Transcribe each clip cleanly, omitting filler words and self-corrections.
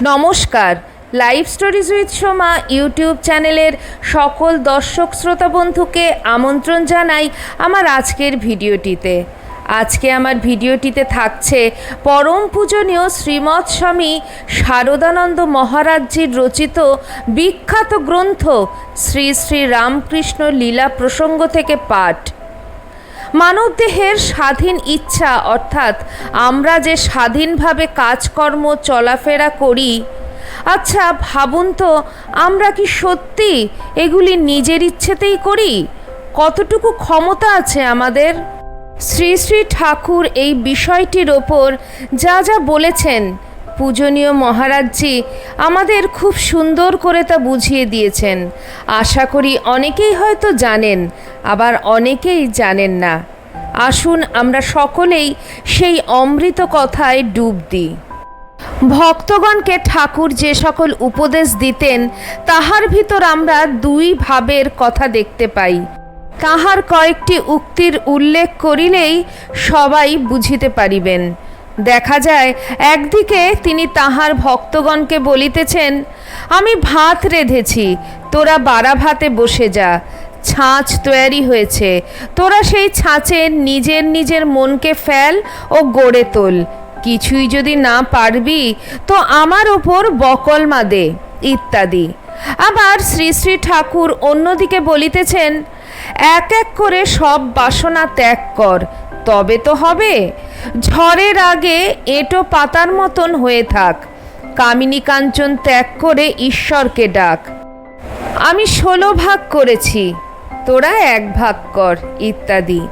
নমস্কার। Live stories with Soma YouTube চ্যানেলের সকল দর্শক শ্রোতা বন্ধুকে আমন্ত্রণ জানাই আমার আজকের ভিডিওটিতে। আজকে আমার ভিডিওটিতে থাকছে পরম পূজনীয় শ্রীমৎ স্বামী শারদানন্দ মহারাজজির রচিত বিখ্যাত গ্রন্থ শ্রী শ্রী রামকৃষ্ণ লীলা প্রসঙ্গ থেকে পাঠ। মানবদেহের স্বাধীন ইচ্ছা, অর্থাৎ আমরা যে স্বাধীনভাবে কাজকর্ম চলাফেরা করি, আচ্ছা ভাবুন তো, আমরা কি সত্যি এগুলি নিজের ইচ্ছেতেই করি? কতটুকু ক্ষমতা আছে আমাদের? শ্রী শ্রী ঠাকুর এই বিষয়টির ওপর যা যা বলেছেন, পূজনীয় মহারাজজি আমাদের খুব সুন্দর করে তা বুঝিয়ে দিয়েছেন। আশা করি অনেকেই হয়তো জানেন, আবার অনেকেই জানেন না। আসুন আমরা সকলেই সেই অমৃত কথায় ডুব দিই। ভক্তগণকে ঠাকুর যে সকল উপদেশ দিতেন, তাহার ভিতর আমরা দুই ভাবের কথা দেখতে পাই। তাহার কয়েকটি উক্তির উল্লেখ করিলেই সবাই বুঝিতে পারিবেন। দেখা যায়, একদিকে তিনি তাহার ভক্তগণকে বলিতেছেন, আমি ভাত রেঁধেছি, তোরা বাড়া ভাতে বসে যা। ছাঁচ তৈরি হয়েছে, তোরা সেই ছাঁচে নিজের নিজের মনকে ফেল ও গড়ে তোল। কিছুই যদি না পারবি তো আমার ওপর বকলমা দে, ইত্যাদি। আবার শ্রী শ্রী ঠাকুর অন্যদিকে বলিতেছেন, এক এক করে সব বাসনা ত্যাগ কর, তবে তো হবে। ঝড়ের আগে এঁটো পাতার মতন হয়ে থাক। কামিনী কাঞ্চন ত্যাগ করে ঈশ্বরকে ডাক। আমি 16 ভাগ করেছি, তোরা 1 ভাগ কর, ইত্যাদি।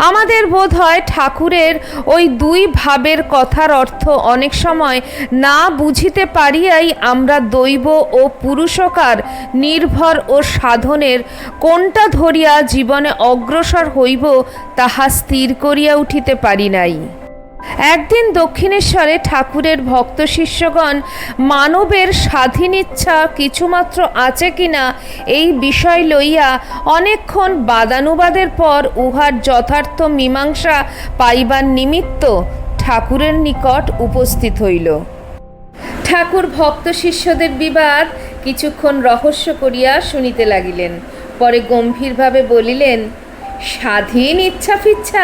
আমাদের বোধ হয় ঠাকুরের ওই দুই ভাবের কথার অর্থ অনেক সময় না বুঝিতে পারিয়াই আমরা দৈব ও পুরুষকার নির্ভর ও সাধনের কোনটা ধরিয়া জীবনে অগ্রসর হইব তাহা স্থির করিয়া উঠিতে পারি নাই। একদিন দক্ষিণেশ্বরে ঠাকুরের ভক্ত শিষ্যগণ মানবের স্বাধীন ইচ্ছা কিছুমাত্র আছে কিনা এই বিষয় লইয়া অনেকক্ষণ বাদানুবাদের পর উহার যথার্থ মীমাংসা পাইবার নিমিত্ত ঠাকুরের নিকট উপস্থিত হইল। ঠাকুর ভক্ত শিষ্যদের বিবাদ কিছুক্ষণ রহস্য করিয়া শুনিতে লাগিলেন। পরে গম্ভীরভাবে বলিলেন, স্বাধীন ইচ্ছা ফিচ্ছা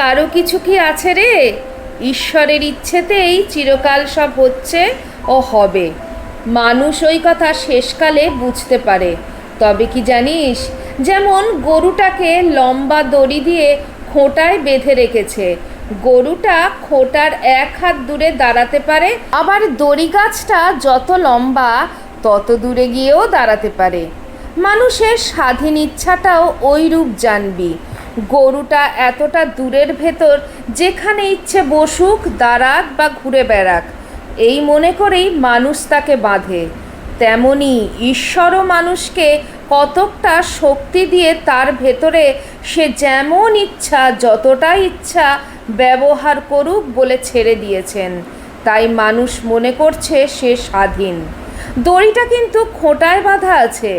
কারো কিছু কি আছে রে? ঈশ্বরের ইচ্ছেতেই চিরকাল সব হচ্ছে ও হবে। মানুষ ওই কথা শেষকালে বুঝতে পারে। তবে কি জানিস, যেমন গরুটাকে লম্বা দড়ি দিয়ে খোঁটায় বেঁধে রেখেছে, গরুটা খোঁটার 1 হাত দূরে দাঁড়াতে পারে, আবার দড়ি গাছটা যত লম্বা তত দূরে গিয়েও দাঁড়াতে পারে। মানুষের স্বাধীন ইচ্ছাটাও ওই রূপ জানবি। গরুটা এতটা দূরের ভেতর যেখানে ইচ্ছে বসুক, দাঁড়াক বা ঘুরে বেড়াক, এই মনে করেই মানুষ তাকে বাঁধে। তেমনি ঈশ্বরও মানুষকে কতকটা শক্তি দিয়ে তার ভেতরে সে যেমন ইচ্ছা, যতটা ইচ্ছা ব্যবহার করুক বলে ছেড়ে দিয়েছেন। তাই মানুষ মনে করছে সে স্বাধীন। দড়িটা কিন্তু খোঁটায় বাঁধা আছে।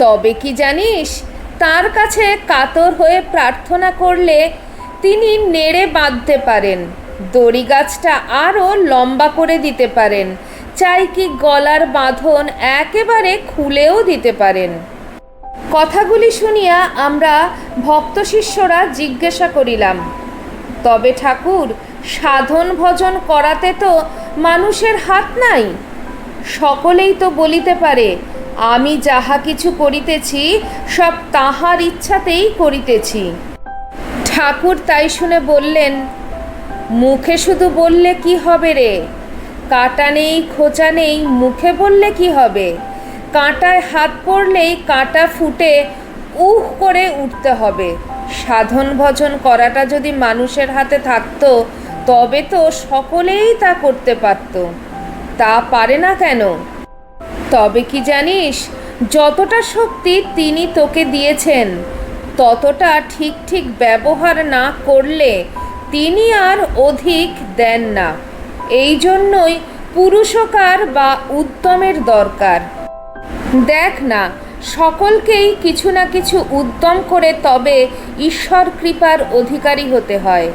তবে কি জানিস, তার কাছে কাতর হয়ে প্রার্থনা করলে তিনি নেড়ে বাঁধতে পারেন, দড়ি গাছটা আরও লম্বা করে দিতে পারেন, চাই কি গলার বাঁধন একেবারে খুলেও দিতে পারেন। কথাগুলি শুনিয়া আমরা ভক্ত শিষ্যরা জিজ্ঞাসা করিলাম, তবে ঠাকুর, সাধন ভজন করাতে তো মানুষের হাত নাই? সকলেই তো বলিতে পারে, আমি যাহা কিছু করিতেছি সব তাহার ইচ্ছাতেই করিতেছি। ঠাকুর তাই শুনে বললেন, মুখে শুধু বললে কি হবে রে? কাঁটা নেই, খোঁচা নেই, মুখে বললে কি হবে? কাঁটায় হাত পড়লেই কাঁটা ফুটে উহ করে উঠতে হবে। সাধন ভজন করাটা যদি মানুষের হাতে থাকতো, তবে তো সকলেই তা করতে পারত। তা পারে না কেন? তবে কি জানিস, যতটা শক্তি তিনি তোকে দিয়েছেন, ততটা ঠিক ঠিক ব্যবহার না করলে তিনি আর অধিক দেন না। এই জন্যই পুরুষকার বা উদ্যমের দরকার। দেখ না, সকলকেই কিছু না কিছু উদ্যম করে তবে ঈশ্বর কৃপার অধিকারী হতে হয়।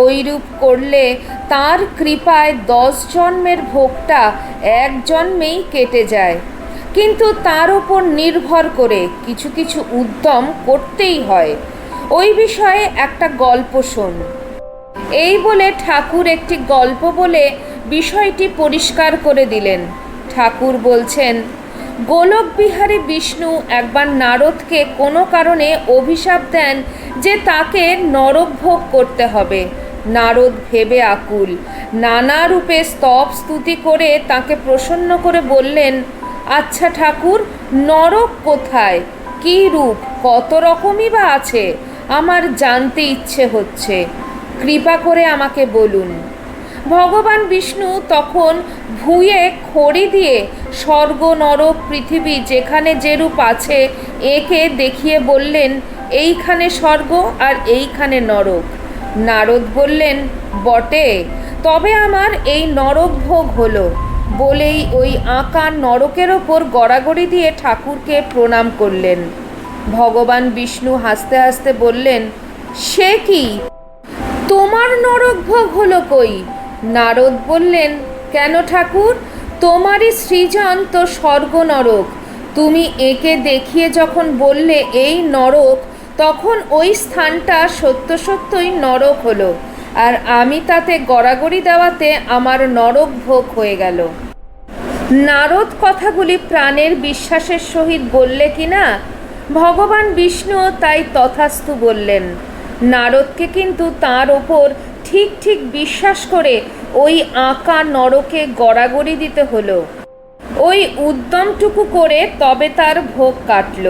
ওইরূপ করলে তার কৃপায় 10 জন্মের ভোগটা এক জন্মেই কেটে যায়, কিন্তু তার উপর নির্ভর করে কিছু কিছু উদ্যম করতেই হয়। ওই বিষয়ে একটা গল্প শোন। এই বলে ঠাকুর একটি গল্প বলে বিষয়টি পরিষ্কার করে দিলেন। ঠাকুর বলছেন, গোলক বিহারী বিষ্ণু একবার নারদকে কোনো কারণে অভিশাপ দেন যে তাকে নরক ভোগ করতে হবে। নারদ ভেবে আকুল, নানা রূপে স্তব স্তুতি করে তাকে প্রসন্ন করে বললেন, আচ্ছা ঠাকুর, নরক কোথায়, কী রূপ, কত রকমই বা আছে, আমার জানতে ইচ্ছে হচ্ছে, কৃপা করে আমাকে বলুন। ভগবান বিষ্ণু তখন ভুঁয়ে খড়ি দিয়ে স্বর্গ, নরক, পৃথিবী যেখানে যেরূপ আছে একে দেখিয়ে বললেন, এইখানে স্বর্গ আর এইখানে নরক। নারদ বললেন, বটে, তবে আমার এই নরক ভোগ হলো, বলেই ওই আঁকা নরকের ওপর গড়াগড়ি দিয়ে ঠাকুরকে প্রণাম করলেন। ভগবান বিষ্ণু হাসতে হাসতে বললেন, সে কি, তোমার নরক ভোগ হলো কই? নারদ বললেন, কেন ঠাকুর, তোমারই সৃজন তো স্বর্গ নরক। তুমি একে দেখিয়ে যখন বললে এই নরক, তখন ওই স্থানটা সত্য সত্যই নরক হলো, আর আমি তাতে গড়াগড়ি দেওয়াতে আমার নরক ভোগ হয়ে গেল। নারদ কথাগুলি প্রাণের বিশ্বাসের সহিত বললে কিনা, ভগবান বিষ্ণু তাই তথাস্তু বললেন। নারদকে কিন্তু তার ওপর ঠিক ঠিক বিশ্বাস করে ওই আঁকা নরকে গড়াগড়ি দিতে হলো। ওই উদ্যমটুকু করে তবে তার ভোগ কাটল।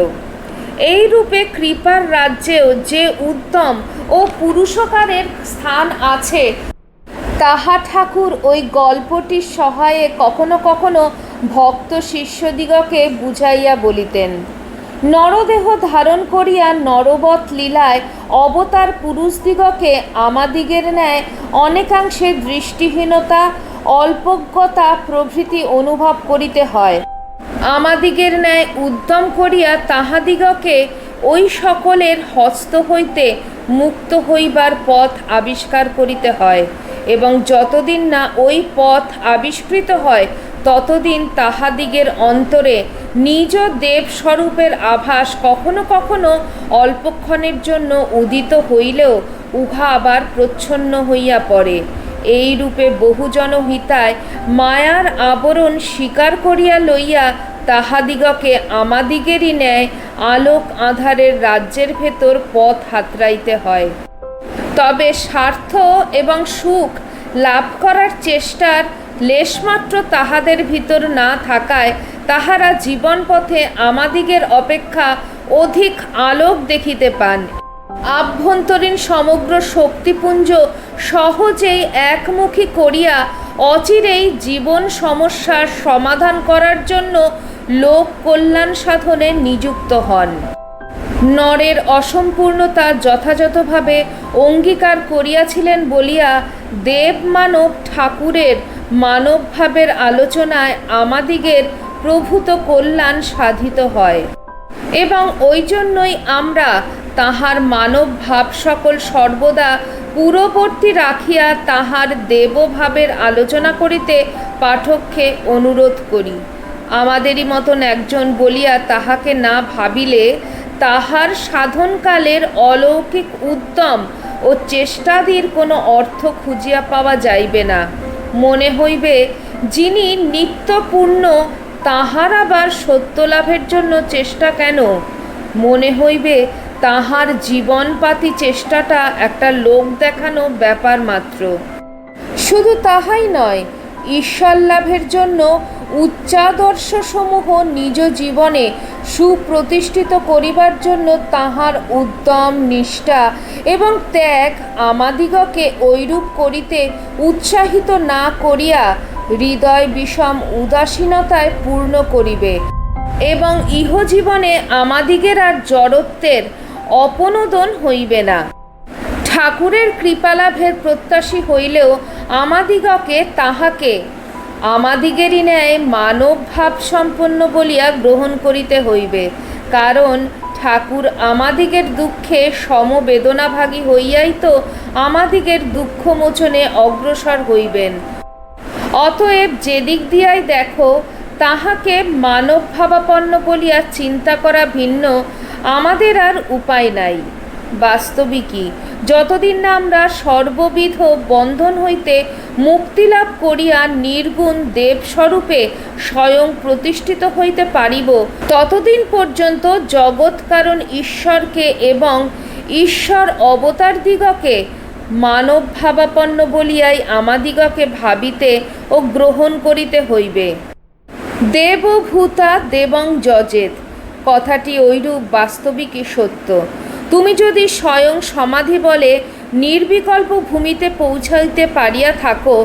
এই রূপে কৃপার রাজ্যেও যে উদ্যম ও পুরুষকারের স্থান আছে, তাহা ঠাকুর ওই গল্পটির সহায়ে কখনো কখনো ভক্ত শিষ্যদিগকে বুঝাইয়া বলিতেন। নরদেহ ধারণ করিয়া নরবৎ লীলায় অবতার পুরুষদিগকে আমাদিগের ন্যায় অনেকাংশে দৃষ্টিহীনতা, অল্পজ্ঞতা প্রভৃতি অনুভব করিতে হয়। আমাদিগের ন্যায় উদ্যম করিয়া তাহাদিগকে ওই সকলের হস্ত হইতে মুক্ত হইবার পথ আবিষ্কার করিতে হয়, এবং যতদিন না ওই পথ আবিষ্কৃত হয় ততদিন তাহাদিগের অন্তরে নিজ দেবস্বরূপের আভাস কখনো কখনো অল্পক্ষণের জন্য উদিত হইলেও উহা আবার প্রচ্ছন্ন হইয়া পড়ে। এই রূপে বহুজন হিতায় মায়ার আবরণ স্বীকার করিয়া লইয়া তাহাদিগকে আমাদিগেরই ন্যায় আলোক আঁধারের রাজ্যের ভেতর পথ হাতড়াইতে হয়। তবে স্বার্থ এবং সুখ লাভ করার চেষ্টার লেশমাত্র তাহাদের ভিতর না থাকায় তাহারা জীবন পথে আমাদিগের অপেক্ষা অধিক আলোক দেখিতে পান। আভ্যন্তরীণ সমগ্র শক্তিপুঞ্জ সহজেই একমুখী করিয়া অচিরেই জীবন সমস্যার সমাধান করার জন্য লোক কল্যাণ সাধনে নিযুক্ত হন। নরের অসম্পূর্ণতা যথাযথভাবে অঙ্গীকার করিয়াছিলেন বলিয়া দেবমানব ঠাকুরের মানবভাবের আলোচনায় আমাদিগের প্রভূত কল্যাণ সাধিত হয়, এবং ওই জন্যই আমরা তাহার মানব ভাব সকল সর্বদা পূর্ববর্তী রাখিয়া তাহার দেবভাবের আলোচনা করিতে পাঠককে অনুরোধ করি। আমাদেরই মতন একজন বলিয়া তাহাকে না ভাবিলে তাহার সাধনকালের অলৌকিক উদ্যম ও চেষ্টাদির কোনো অর্থ খুঁজিয়া পাওয়া যাইবে না। মনে হইবে যিনি নিত্যপূর্ণ তাহার আবার সত্যলাভের জন্য চেষ্টা কেন? মনে হইবে তাহার জীবনপাতি চেষ্টাটা একটা লোক দেখানো ব্যাপার মাত্র। শুধু তাহাই নয়, ঈশ্বর লাভের জন্য উচ্চাদর্শসমূহ নিজ জীবনে সুপ্রতিষ্ঠিত করিবার জন্য তাহার উদ্যম, নিষ্ঠা এবং ত্যাগ আমাদিগকে ঐরূপ করিতে উৎসাহিত না করিয়া হৃদয় বিষম উদাসীনতায় পূর্ণ করিবে, এবং ইহজীবনে আমাদিগের আর জড়ত্বের অপনোদন হইবে না। ঠাকুরের কৃপালাভের প্রত্যাশী হইলেও আমাদিগকে তাহাকে আমাদিগেরই ন্যায় মানব ভাব সম্পন্ন বলিয়া গ্রহণ করিতে হইবে, কারণ ঠাকুর আমাদিগের দুঃখে সমবেদনাভাগী হইয়াই তো আমাদিগের দুঃখ মোচনে অগ্রসর হইবেন। অতএব যেদিক দিয়াই দেখো তাহাকে মানব ভাবাপন্ন বলিয়া চিন্তা করা ভিন্ন আমাদের আর উপায় নাই। বাস্তবিকই যতদিন না আমরা সর্ববিধ বন্ধন হইতে মুক্তি লাভ করিয়া নির্গুণ দেবস্বরূপে স্বয়ং প্রতিষ্ঠিত হইতে পারিব, ততদিন পর্যন্ত জগৎ কারণ ঈশ্বরকে এবং ঈশ্বর অবতার দিগকে মানব ভাবাপন্ন বলিয়াই আমাদিগকে ভাবিতে ও গ্রহণ করিতে হইবে। দেবভূতা দেবং যজেত, কথাটি ঐরূপ বাস্তবিকই সত্য। তুমি যদি স্বয়ং সমাধি বলে নির্বিকল্প ভূমিতে পৌঁছাইতে পারিয়া থাকো,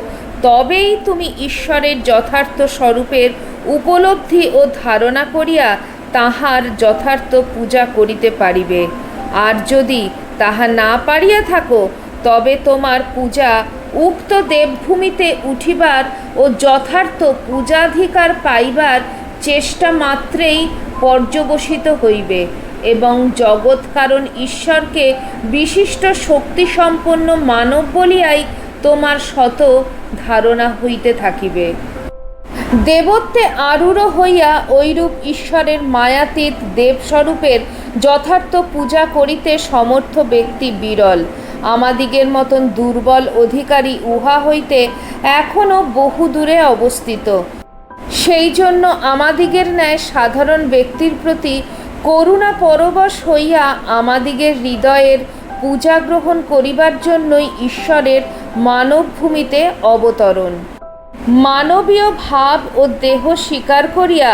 তবেই তুমি ঈশ্বরের যথার্থ স্বরূপের উপলব্ধি ও ধারণা করিয়া তাহার যথার্থ পূজা করিতে পারিবে। আর যদি তাহা না পারিয়া থাকো, তবে তোমার পূজা উক্ত দেবভূমিতে উঠিবার ও যথার্থ পূজাধিকার পাইবার চেষ্টা মাত্রেই পর্যবসিত হইবে এবং জগৎ কারণ ঈশ্বরকে বিশিষ্ট শক্তিসম্পন্ন মানব বলিয়াই তোমার শত ধারণা হইতে থাকিবে। দেবত্বে আরূঢ় হইয়া ঐরূপ ঈশ্বরের মায়াতীত দেবস্বরূপের যথার্থ পূজা করিতে সমর্থ ব্যক্তি বিরল। আমাদিগের মতন দুর্বল অধিকারী উহা হইতে এখনও বহু দূরে অবস্থিত। সেই জন্য আমাদিগের ন্যায় সাধারণ ব্যক্তির প্রতি করুণা পরবশ হইয়া আমাদিগের হৃদয়ের পূজা গ্রহণ করিবার জন্যই ঈশ্বরের মানবভূমিতে অবতরণ। মানবীয় ভাব ও দেহ স্বীকার করিয়া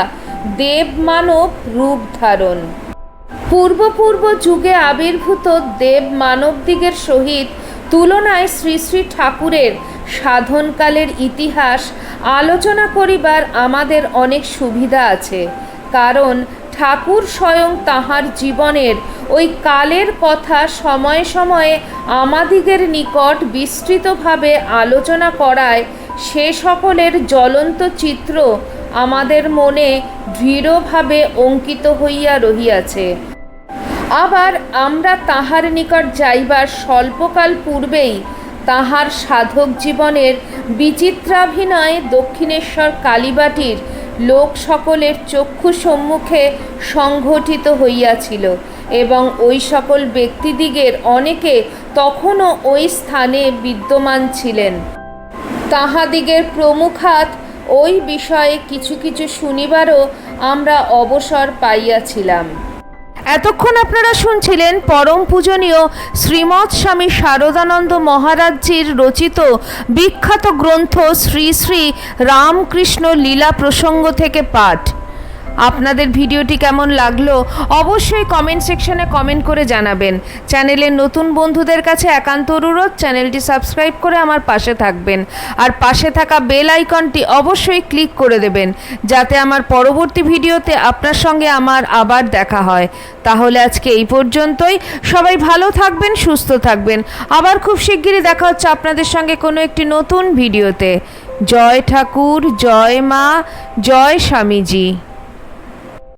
দেব মানব রূপ ধারণ। পূর্ব যুগে আবির্ভূত দেব মানবদিগের সহিত তুলনায় শ্রী শ্রী ঠাকুরের সাধনকালের ইতিহাস আলোচনা করিবার আমাদের অনেক সুবিধা আছে, কারণ ঠাকুর স্বয়ং তাহার জীবনের ওই কালের কথা সময়ে সময়ে আমাদিগের নিকট বিস্তৃতভাবে আলোচনা করায় সে সকলের জ্বলন্ত চিত্র আমাদের মনে দৃঢ়ভাবে অঙ্কিত হইয়া রহিয়াছে। আবার আমরা তাহার নিকট যাইবার স্বল্পকাল পূর্বেই তাহার সাধক জীবনের বিচিত্রাভিনয় দক্ষিণেশ্বর কালীবাটির লোক সকলের চক্ষু সম্মুখে সংঘটিত হইয়াছিল এবং ওই সকল ব্যক্তিদিগের অনেকে তখনও ওই স্থানে বিদ্যমান ছিলেন। তাহাদিগের প্রমুখাৎ ওই বিষয়ে কিছু কিছু শুনিবারও আমরা অবসর পাইয়াছিলাম। এতক্ষণ আপনারা শুনছিলেন পরম পূজনীয় শ্রীমৎ স্বামী শারদানন্দ মহারাজজির রচিত বিখ্যাত গ্রন্থ শ্রী শ্রী রামকৃষ্ণ লীলা প্রসঙ্গ থেকে পাঠ। আপনাদের ভিডিওটি কেমন লাগলো অবশ্যই কমেন্ট সেকশনে কমেন্ট করে জানাবেন। চ্যানেলের নতুন বন্ধুদের কাছে একান্ত অনুরোধ, চ্যানেলটি সাবস্ক্রাইব করে আমার পাশে থাকবেন আর পাশে থাকা বেল আইকনটি অবশ্যই ক্লিক করে দেবেন, যাতে আমার পরবর্তী ভিডিওতে আপনার সঙ্গে আমার আবার দেখা হয়। তাহলে আজকে এই পর্যন্তই। সবাই ভালো থাকবেন, সুস্থ থাকবেন। আবার খুব শিগগিরই দেখা হচ্ছে আপনাদের সঙ্গে কোনো একটি নতুন ভিডিওতে। জয় ঠাকুর, জয় মা, জয় স্বামীজি।